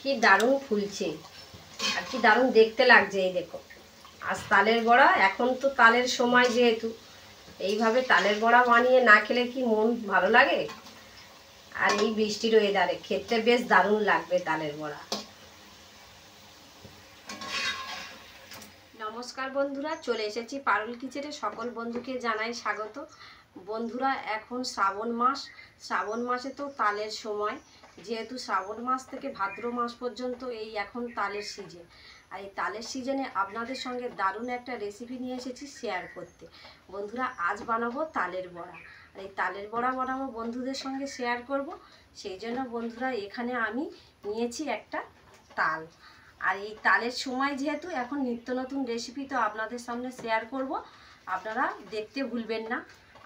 কি দারুণ ফুলছে আর কি দারুণ দেখতে লাগছে। এই দেখো, আজ তালের বড়া, এখন তো তালের সময়, যেহেতু এইভাবে তালের বড়া বানিয়ে না খেলে কি মন ভালো লাগে? আর এই বৃষ্টির ওয়েদারে খেতে বেশ দারুণ লাগবে তালের বড়া। নমস্কার বন্ধুরা, চলে এসেছি পারুল কিচেনে। সকল বন্ধুকে জানাই স্বাগত। বন্ধুরা, এখন শ্রাবণ মাসে তো তালের সময়, যেহেতু শ্রাবণ মাস থেকে ভাদ্র মাস পর্যন্ত এই এখন তালের সিজন। আর এই তালের সিজনে আপনাদের সঙ্গে দারুণ একটা রেসিপি নিয়ে এসেছি শেয়ার করতে। বন্ধুরা, আজ বানাবো তালের বড়া। আর এই তালের বড়া বানাবো বন্ধুদের সঙ্গে শেয়ার করব। সেই জন্য বন্ধুরা, এখানে আমি নিয়েছি একটা তাল। আর এই তালের সময় যেহেতু, এখন নিত্য নতুন রেসিপি তো আপনাদের সামনে শেয়ার করব, আপনারা দেখতে ভুলবেন না।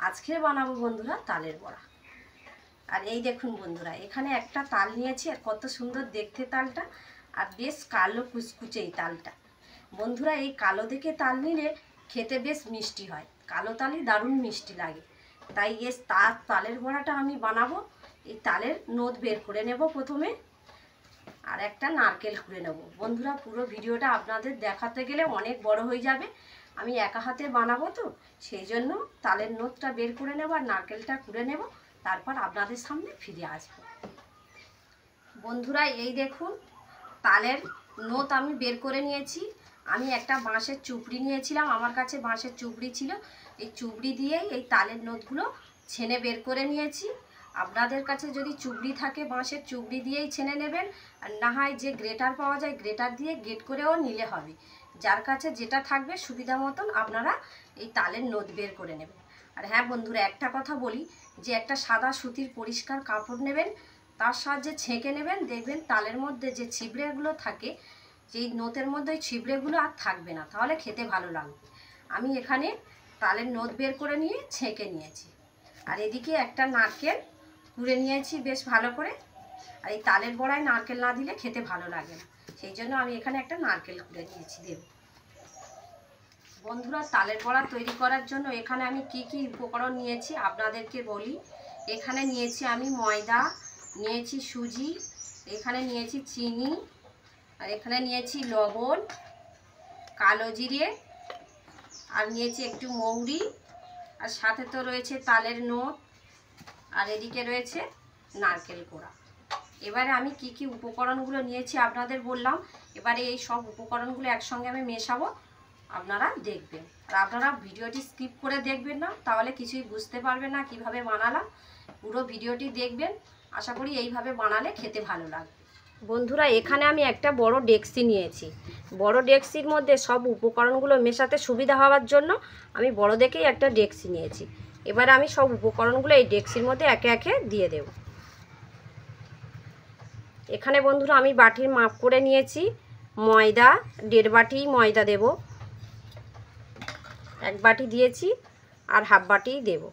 আজকে বানাবো বন্ধুরা তালের বড়া। আর এই দেখুন বন্ধুরা, এখানে একটা তাল নিয়েছি, আর কত সুন্দর দেখতে তালটা, আর বেশ কালো কুচকুচে এই তালটা। বন্ধুরা, এই কালো দেখে তাল নিলে খেতে বেশ মিষ্টি হয়, কালো তালই দারুণ মিষ্টি লাগে। তাই তালের বড়াটা আমি বানাবো। এই তালের নোদ বের করে নেব প্রথমে, আর একটা নারকেল কুড়ে নেব। বন্ধুরা, পুরো ভিডিওটা আপনাদের দেখাতে গেলে অনেক বড় হয়ে যাবে। আমি একা হাতে বানাবো তো, সেই জন্য তালের নোদটা বের করে নেব আর নারকেলটা কুড়ে নেব, তারপর আপনাদের সামনে ফিরে আসব। বন্ধুরা, এই দেখুন, তালের নোদ আমি বের করে নিয়েছি। আমি একটা বাঁশের চুপড়ি নিয়েছিলাম, আমার কাছে বাঁশের চুপড়ি ছিল। এই চুপড়ি দিয়েই এই তালের নোদগুলো ছেনে বের করে নিয়েছি। আপনাদের কাছে যদি চুবড়ি থাকে, বাঁশের চুবড়ি দিয়েই ছেনে নেবেন। আর না হয় যে গ্রেটার পাওয়া যায়, গ্রেটার দিয়ে গ্রেট করেও নিলে হবে। যার কাছে যেটা থাকবে সুবিধা মতন আপনারা এই তালের নোদ বের করে নেবেন। আর হ্যাঁ বন্ধুরা, একটা কথা বলি, যে একটা সাদা সুতির পরিষ্কার কাপড় নেবেন, তার সাহায্যে ছেঁকে নেবেন। দেখবেন তালের মধ্যে যে ছিবড়েগুলো থাকে, যেই নোতের মধ্যে ওই ছিবড়েগুলো আর থাকবে না, তাহলে খেতে ভালো লাগবে। আমি এখানে তালের নোদ বের করে নিয়ে ছেঁকে নিয়েছি। আর এদিকে একটা নারকেল কুড়ে নিয়েছি বেশ ভালো করে। আর এই তালের বড়ায় নারকেল না দিলে খেতে ভালো লাগে না, সেই জন্য আমি এখানে একটা নারকেল কুড়ে নিয়েছি দেব। বন্ধুরা, তালের বড়া তৈরি করার জন্য এখানে আমি কি কি উপকরণ নিয়েছি আপনাদেরকে বলি। এখানে নিয়েছি আমি ময়দা, নিয়েছি সুজি, এখানে নিয়েছি চিনি, আর এখানে নিয়েছি লবণ, কালো জিরে, আর নিয়েছি একটু মৌরি, আর সাথে তো রয়েছে তালের নোদ, আর এদিকে রয়েছে নারকেল কোড়া। এবারে আমি কি কি উপকরণগুলো নিয়েছি আপনাদের বললাম। এবারে এই সব উপকরণগুলো একসঙ্গে আমি মেশাবো, আপনারা দেখবেন। আর আপনারা ভিডিওটি স্কিপ করে দেখবেন না, তাহলে কিছুই বুঝতে পারবেন না কিভাবে বানালাম। পুরো ভিডিওটি দেখবেন, আশা করি এইভাবে বানালে খেতে ভালো লাগবে। বন্ধুরা, এখানে আমি একটা বড় ডেকচি নিয়েছি। বড় ডেকচির মধ্যে সব উপকরণগুলো মেশাতে সুবিধা হওয়ার জন্য আমি বড় দেখেই একটা ডেকচি নিয়েছি। এবার আমি সব উপকরণগুলো এই ডেকচির মধ্যে একে একে দিয়ে দেব। এখানে বন্ধুরা আমি বাটির মাপ করে নিয়েছি। ময়দা 1.5 বাটি ময়দা দেব, 1 বাটি দিয়েছি, আর হাফ বাটি দেব।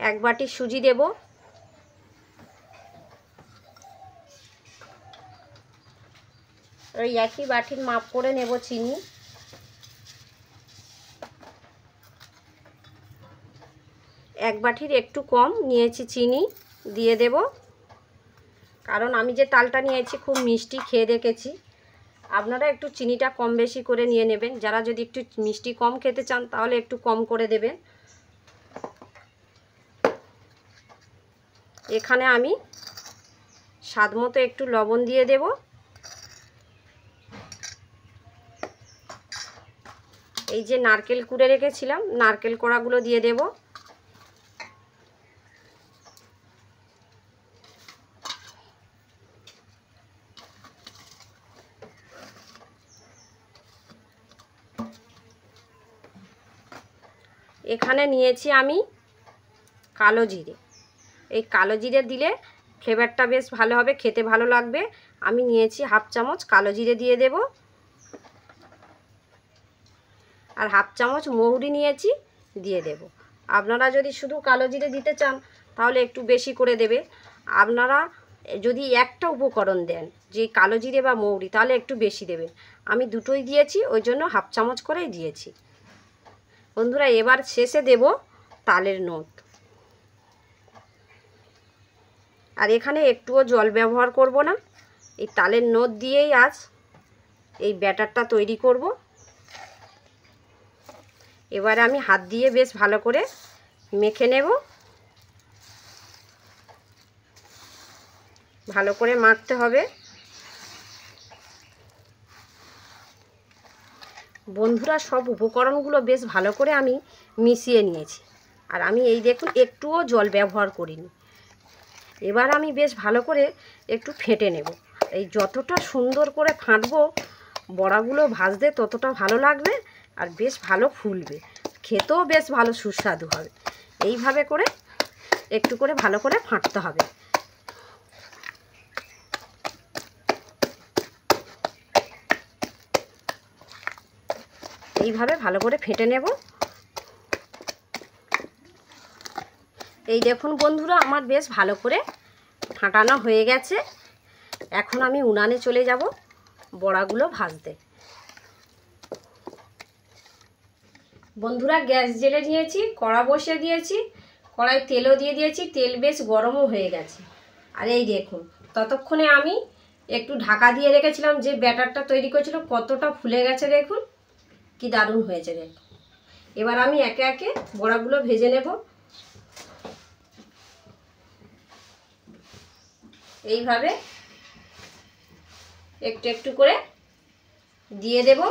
এক বাটি সুজি দেব, ওই একই বাটির মাপ করে নেব চিনি। এক বাটির একটু কম নিয়েছি চিনি, দিয়ে দেব। কারণ আমি যে তালটা নিয়েছি খুব মিষ্টি, খেয়ে দেখেছি। আপনারা একটু চিনিটা কম বেশি করে নিয়ে নেবেন। যারা যদি একটু মিষ্টি কম খেতে চান, তাহলে একটু কম করে দেবেন। এখানে আমি স্বাদ মতো একটু লবণ দিয়ে দেব। এই যে নারকেল কুড়ে রেখেছিলাম, নারকেল কোড়াগুলো দিয়ে দেব। এখানে নিয়েছি আমি কালো জিরে। এই কালো জিরে দিলে ফ্লেভারটা বেশ ভালো হবে, খেতে ভালো লাগবে। আমি নিয়েছি হাফ চামচ কালো জিরে দিয়ে দেব, আর হাফ চামচ মৌরি নিয়েছি দিয়ে দেব। আপনারা যদি শুধু কালো জিরে দিতে চান, তাহলে একটু বেশি করে দেবে। আপনারা যদি একটা উপকরণ দেন, যে কালো জিরে বা মৌরি, তাহলে একটু বেশি দেবেন। আমি দুটোই দিয়েছি, ওই জন্য হাফ চামচ করেই দিয়েছি। বন্ধুরা, এবার শেষে দেব তালের নোদ। আর এখানে একটুও জল ব্যবহার করব না, এই তালের নোট দিয়েই আজ এই ব্যাটারটা তৈরি করব। এবারে আমি হাত দিয়ে বেশ ভালো করে মেখে নেব। ভালো করে মাখতে হবে। বন্ধুরা, সব উপকরণগুলো বেশ ভালো করে আমি মিশিয়ে নিয়েছি। আর আমি এই দেখুন একটুও জল ব্যবহার করিনি। এবার আমি বেশ ভালো করে একটু ফেটে নেব। এই যতটা সুন্দর করে ফাটবো বড়াগুলো ভাজতে ততটা ভালো লাগবে আর বেশ ভালো ফুলবে, খেতেও বেশ ভালো সুস্বাদু হবে। এইভাবে করে একটু করে ভালো করে ফাটতে হবে। এইভাবে ভালো করে ফেটে নেব। এই দেখুন বন্ধুরা, আমার বেশ ভালো করে ফাটানো হয়ে গেছে। এখন আমি উনানে চলে যাব বড়াগুলো ভাজতে। বন্ধুরা, গ্যাস জেলে নিয়েছি, কড়া বসিয়ে দিয়েছি, কড়াই তেলও দিয়ে দিয়েছি, তেল বেশ গরমও হয়ে গেছে। আর এই দেখুন, ততক্ষণে আমি একটু ঢাকা দিয়ে রেখেছিলাম, যে ব্যাটারটা তৈরি করেছিল কতটা ফুলে গেছে দেখুন, কি দারুণ হয়েছে দেখুন। এবার আমি একে একে বড়াগুলো ভেজে নেব। এইভাবে একটু একটু করে দিয়ে দেব।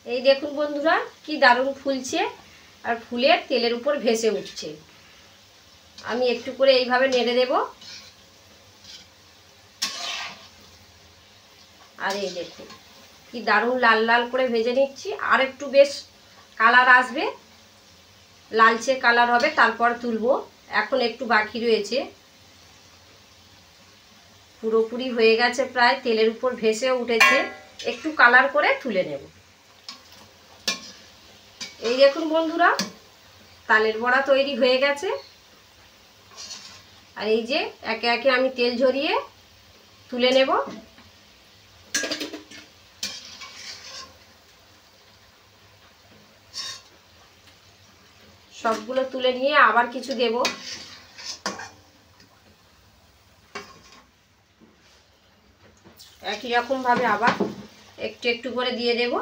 এই দেখুন বন্ধুরা, কি দারুণ ফুলছে আর ফুলে তেলের উপর ভেসে উঠছে। আমি একটু করে এইভাবে নেড়ে দেব। আর এই দেখুন কি দারুণ লাল লাল করে ভেজে নিচ্ছি। আর একটু বেশ কালার আসবে, লালচে কালার হবে, তারপর তুলবো। এখন একটু বাকি রয়েছে। পুরোপুরি হয়ে গেছে, প্রায় তেলের উপর ভেসে উঠেছে। একটু কালার করে তুলে নেব। এই দেখুন বন্ধুরা, তালের বড়া তৈরি হয়ে গেছে। আর এই যে একে একে আমি তেল ঝরিয়ে তুলে নেব। সবগুলো তুলে নিয়ে আবার কিছু দেব। একই রকম ভাবে আবার একটু একটু করে দিয়ে দেব।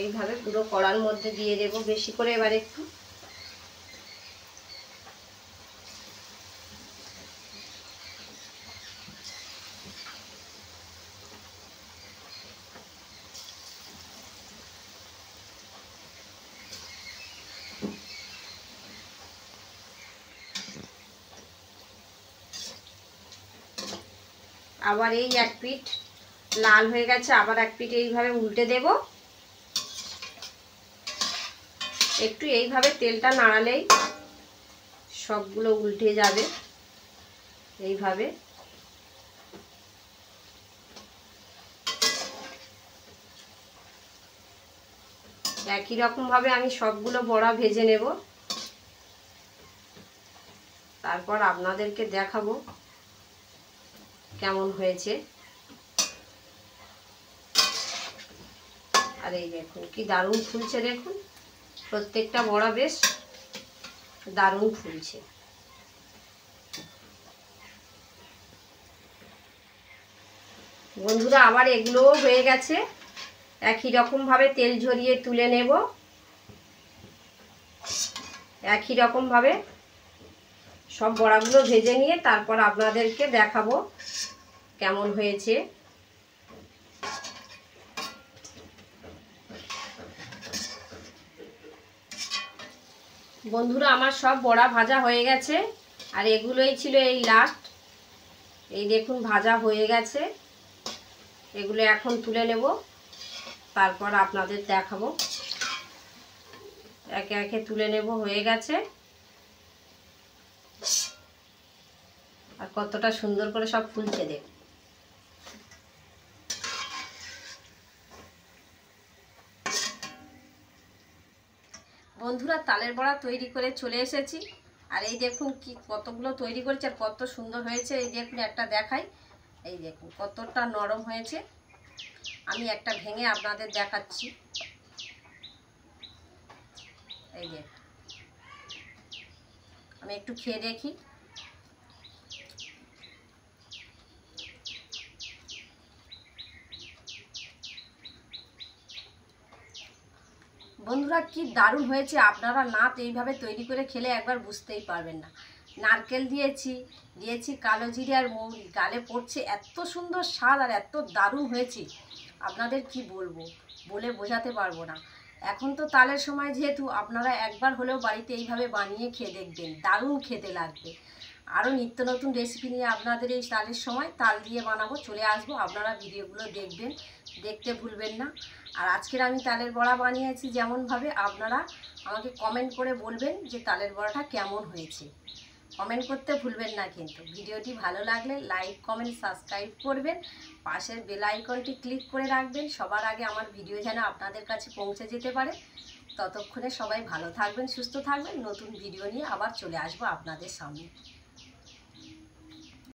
এইভাবে পুরো কড়ার মধ্যে দিয়ে দেব বেশি করে। এবার একটু আবার এই এক পিঠ লাল হয়ে গেছে, আবার এক পিঠ এইভাবে উল্টে দেব। একটু এইভাবে তেলটা নাড়ালেই সবগুলো উল্টে যাবে। এইভাবে একই রকম ভাবে আমি সবগুলো বড়া ভেজে নেব, তারপর আপনাদেরকে দেখাবো কেমন হয়েছে। আর এই দেখুন কি দারুণ ফুলছে দেখুন, প্রত্যেকটা বড়া বেশ দারুণ ফুলছে। বন্ধুরা, আবার এগুলোও হয়ে গেছে। একই রকম ভাবে তেল ঝরিয়ে তুলে নেব। একই রকমভাবে সব বড়াগুলো ভেজে নিয়ে তারপর আপনাদেরকে দেখাবো কেমন হয়েছে। বন্ধুরা আমার সব বড়া ভাজা হয়ে গেছে, আর এগুলোই ছিল এই লাস্ট। এই দেখুন ভাজা হয়ে গেছে, এগুলো এখন তুলে নেব, তারপর আপনাদের দেখাবো। একে একে তুলে নেব, হয়ে গেছে। আর কতটা সুন্দর করে সব ফুলছে দেখ। বন্ধুরা তালের বড়া তৈরি করে চলে এসেছি, আর এই দেখুন কি কতগুলো তৈরি করেছে আর কত সুন্দর হয়েছে। এই দেখুন একটা দেখাই, এই দেখুন কতটা নরম হয়েছে। আমি একটা ভেঙে আপনাদের দেখাচ্ছি। এই যে আমি একটু খেয়ে দেখি। বন্ধুরা কি দারুণ হয়েছে, আপনারা না এইভাবে তৈরি করে খেলে একবার বুঝতেই পারবেন না। নারকেল দিয়েছি কালো জিরে আর মৌরি, গালে পড়ছে, এত সুন্দর স্বাদ আর এত দারুণ হয়েছে আপনাদের কি বলবো, বলে বোঝাতে পারবো না। এখন তো তালের সময়, যেহেতু আপনারা একবার হলেও বাড়িতে এইভাবে বানিয়ে খেয়ে দেখবেন, দারুণ খেতে লাগবে। আরও নিত্য নতুন রেসিপি নিয়ে আপনাদের এই তালের সময় তাল দিয়ে বানাবো, চলে আসবো। আপনারা ভিডিওগুলো দেখবেন, দেখতে ভুলবেন না। আর আজকের আমি তালের বড়া বানিয়েছি যেমনভাবে, আপনারা আমাকে কমেন্ট করে বলবেন যে তালের বড়াটা কেমন হয়েছে। কমেন্ট করতে ভুলবেন না কিন্তু। ভিডিওটি ভালো লাগলে লাইক কমেন্ট সাবস্ক্রাইব করবেন, পাশের বেল আইকনটি ক্লিক করে রাখবেন, সবার আগে আমার ভিডিও যেন আপনাদের কাছে পৌঁছে যেতে পারে। ততক্ষণে সবাই ভালো থাকবেন, সুস্থ থাকবেন। নতুন ভিডিও নিয়ে আবার চলে আসবো আপনাদের সামনে।